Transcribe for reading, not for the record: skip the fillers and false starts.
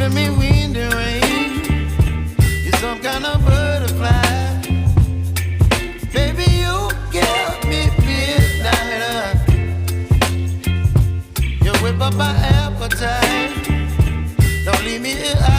to me wind and rain. You're some kind of butterfly. Baby, you give me midnight. You whip up my appetite. Don't leave me here.